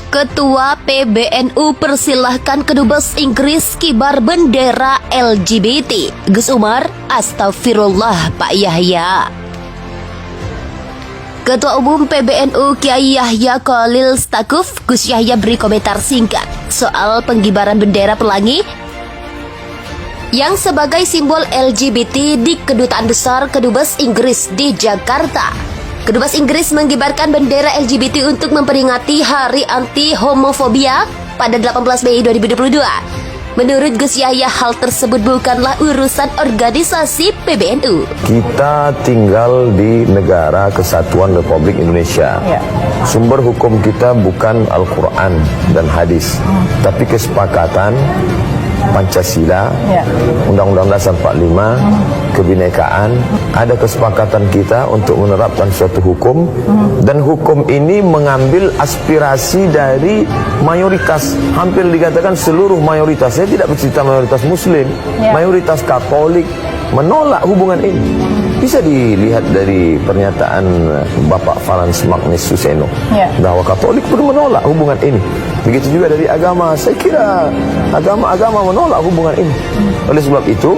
Ketua PBNU persilahkan Kedubes Inggris kibar bendera LGBT. Gus Umar, astagfirullah Pak Yahya. Ketua Umum PBNU Kiai Yahya Khalil Stakuf, Gus Yahya beri komentar singkat soal penggibaran bendera pelangi yang sebagai simbol LGBT di Kedutaan Besar Kedubes Inggris di Jakarta. Kedubes Inggris mengibarkan bendera LGBT untuk memperingati Hari Anti Homofobia pada 18 Mei 2022. Menurut Gus Yahya, hal tersebut bukanlah urusan organisasi PBNU. Kita tinggal di negara Kesatuan Republik Indonesia. Sumber hukum kita bukan Al-Quran dan hadis, tapi kesepakatan Pancasila, Undang-Undang Dasar 45, kebinekaan. Ada kesepakatan kita untuk menerapkan suatu hukum, dan hukum ini mengambil aspirasi dari mayoritas, hampir dikatakan seluruh mayoritas. Saya tidak bercerita mayoritas Muslim, mayoritas Katolik menolak hubungan ini. Bisa dilihat dari pernyataan Bapak Frans Magnus Suseno bahwa Katolik pun menolak hubungan ini. Begitu juga dari agama. Saya kira agama-agama menolak hubungan ini. Oleh sebab itu,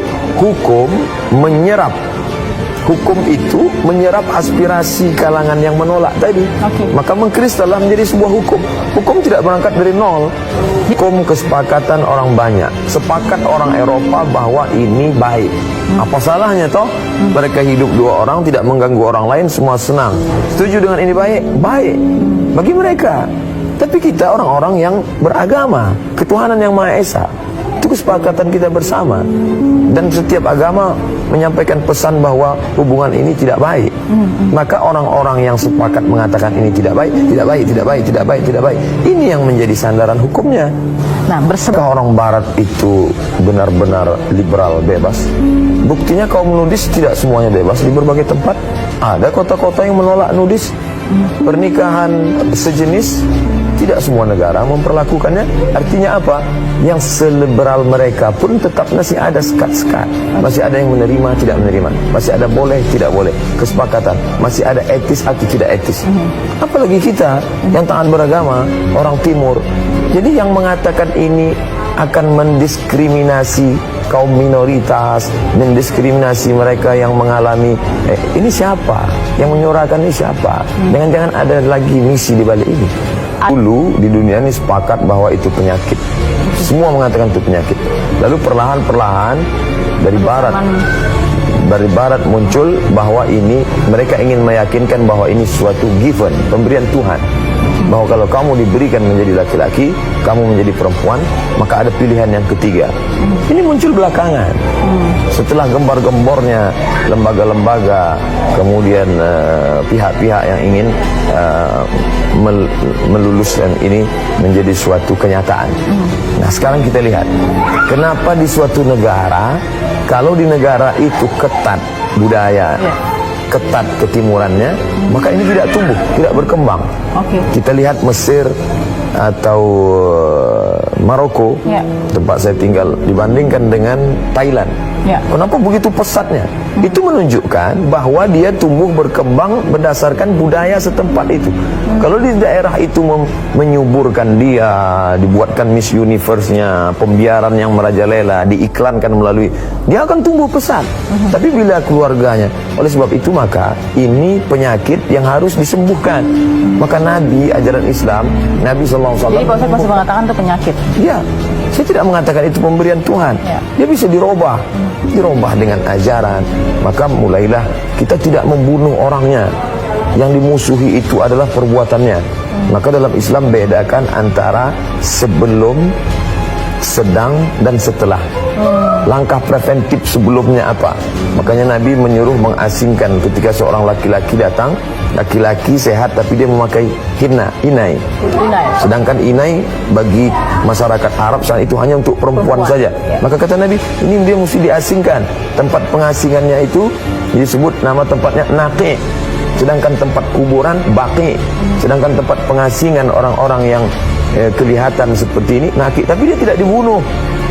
hukum itu menyerap aspirasi kalangan yang menolak tadi. Maka mengkristallah menjadi sebuah hukum. Hukum tidak berangkat dari nol. Hukum kesepakatan orang banyak. Sepakat orang Eropa bahwa ini baik. Apa salahnya toh? Mereka hidup dua orang, tidak mengganggu orang lain, semua senang. Setuju dengan ini baik? Baik bagi mereka. Tapi kita orang-orang yang beragama, ketuhanan yang Maha Esa, itu kesepakatan kita bersama. Dan setiap agama menyampaikan pesan bahwa hubungan ini tidak baik. Maka orang-orang yang sepakat mengatakan ini tidak baik, tidak baik, tidak baik, tidak baik, tidak baik, ini yang menjadi sandaran hukumnya. Nah, orang Barat itu benar-benar liberal, bebas. Buktinya kaum nudis tidak semuanya bebas di berbagai tempat. Ada kota-kota yang menolak nudis. Pernikahan sejenis tidak semua negara memperlakukannya. Artinya apa? Yang seliberal mereka pun tetap masih ada sekat-sekat. Masih ada yang menerima, tidak menerima. Masih ada boleh, tidak boleh. Kesepakatan. Masih ada etis atau tidak etis. Apalagi kita yang taat beragama, orang timur. Jadi yang mengatakan ini akan mendiskriminasi kaum minoritas, mendiskriminasi mereka yang mengalami ini siapa? Yang menyuarakan ini siapa? Jangan-jangan ada lagi misi di balik ini. Dulu di dunia ini sepakat bahwa itu penyakit. Semua mengatakan itu penyakit. Lalu perlahan-perlahan dari barat muncul bahwa ini, mereka ingin meyakinkan bahwa ini suatu given, pemberian Tuhan. Bahwa kalau kamu diberikan menjadi laki-laki, kamu menjadi perempuan, maka ada pilihan yang ketiga. Ini muncul belakangan. Setelah gembar-gembornya lembaga-lembaga, kemudian pihak-pihak yang ingin meluluskan ini menjadi suatu kenyataan. Nah, sekarang kita lihat, kenapa di suatu negara, kalau di negara itu ketat budaya, ketat ketimurannya, maka ini tidak tumbuh, tidak berkembang. Kita lihat Mesir atau Maroko, tempat saya tinggal, dibandingkan dengan Thailand. Kenapa begitu pesatnya? Itu menunjukkan bahwa dia tumbuh berkembang berdasarkan budaya setempat itu. Kalau di daerah itu menyuburkan dia, dibuatkan Miss Universe-nya, pembiaran yang merajalela, diiklankan melalui, dia akan tumbuh pesat. Tapi bila keluarganya, oleh sebab itu maka ini penyakit yang harus disembuhkan. Maka Nabi, ajaran Islam, Nabi SAW. Jadi Pak Ustaz masih mengatakan itu penyakit? Ya, saya tidak mengatakan itu pemberian Tuhan. Dia bisa dirubah dengan ajaran. Maka mulailah kita tidak membunuh orangnya. Yang dimusuhi itu adalah perbuatannya. Maka dalam Islam bedakan antara sebelum, sedang, dan setelah. Langkah preventif sebelumnya apa? Makanya Nabi menyuruh mengasingkan ketika seorang laki-laki datang, laki-laki sehat tapi dia memakai inai. Sedangkan inai bagi masyarakat Arab saat itu hanya untuk perempuan saja. Maka kata Nabi, ini dia mesti diasingkan. Tempat pengasingannya itu disebut nama tempatnya Naqi. Sedangkan tempat kuburan Baqi. Sedangkan tempat pengasingan orang-orang yang kelihatan seperti ini Naqi, tapi dia tidak dibunuh.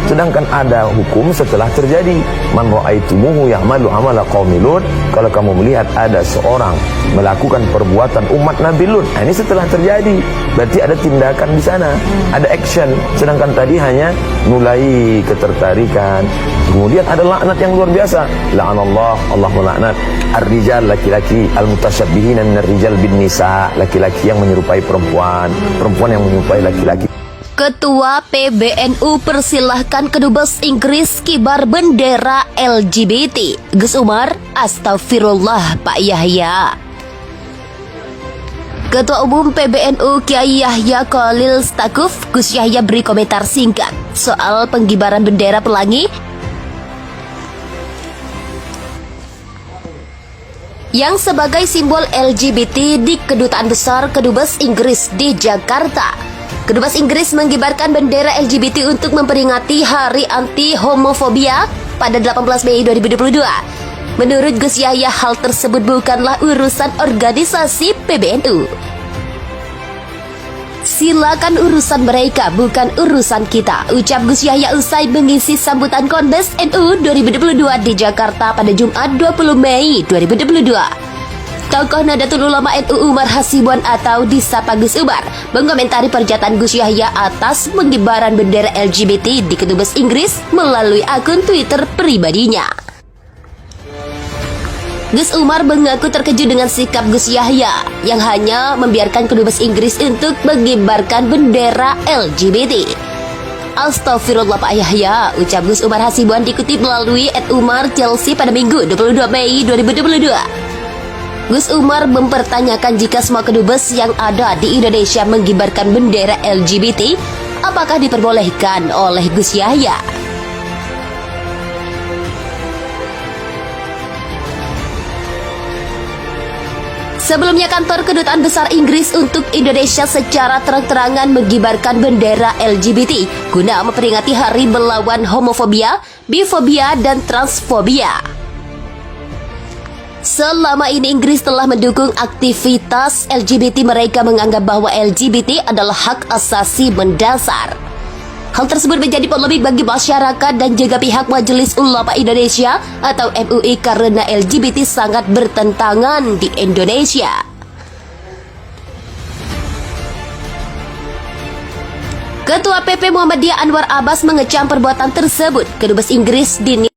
Sedangkan ada hukum setelah terjadi. Man ra'aitumuhu ya'malu amala qaumi Lut. Kalau kamu melihat ada seorang melakukan perbuatan umat Nabi Lut, ini setelah terjadi. Berarti ada tindakan di sana, ada action. Sedangkan tadi hanya mulai ketertarikan. Kemudian ada laknat yang luar biasa. La'anallah, Allah melaknat ar-rijal, laki-laki, al-mutasyabbihin minar rijal bin nisa, laki-laki yang menyerupai perempuan, perempuan yang menyerupai laki-laki. Ketua PBNU persilahkan kedubes Inggris kibar bendera LGBT. Gus Umar, astagfirullah Pak Yahya. Ketua Umum PBNU Kiai Yahya Khalil Stakuf, Gus Yahya beri komentar singkat soal penggibaran bendera pelangi yang sebagai simbol LGBT di Kedutaan Besar Kedubes Inggris di Jakarta. Kedubes Inggris menggibarkan bendera LGBT untuk memperingati Hari Anti Homofobia pada 18 Mei 2022. Menurut Gus Yahya, hal tersebut bukanlah urusan organisasi PBNU. Silakan urusan mereka, bukan urusan kita, ucap Gus Yahya usai mengisi sambutan Konbes NU 2022 di Jakarta pada Jumat 20 Mei 2022. Tokoh Nahdlatul Ulama NU Umar Hasibuan atau disapa Gus Umar mengomentari pernyataan Gus Yahya atas penggibaran bendera LGBT di Kedubes Inggris melalui akun Twitter pribadinya. Gus Umar mengaku terkejut dengan sikap Gus Yahya yang hanya membiarkan Kedubes Inggris untuk mengibarkan bendera LGBT. Astagfirullah Pak Yahya, ucap Gus Umar Hasibuan dikutip melalui @Umar Chelsea pada Minggu 22 Mei 2022. Gus Umar mempertanyakan jika semua kedubes yang ada di Indonesia mengibarkan bendera LGBT, apakah diperbolehkan oleh Gus Yahya? Sebelumnya kantor Kedutaan Besar Inggris untuk Indonesia secara terang-terangan mengibarkan bendera LGBT guna memperingati Hari Melawan Homofobia, Bifobia, dan Transfobia. Selama ini Inggris telah mendukung aktivitas LGBT. Mereka menganggap bahwa LGBT adalah hak asasi mendasar. Hal tersebut menjadi polemik bagi masyarakat dan juga pihak Majelis Ulama Indonesia atau MUI karena LGBT sangat bertentangan di Indonesia. Ketua PP Muhammadiyah Anwar Abbas mengecam perbuatan tersebut. Kedubes Inggris dinilai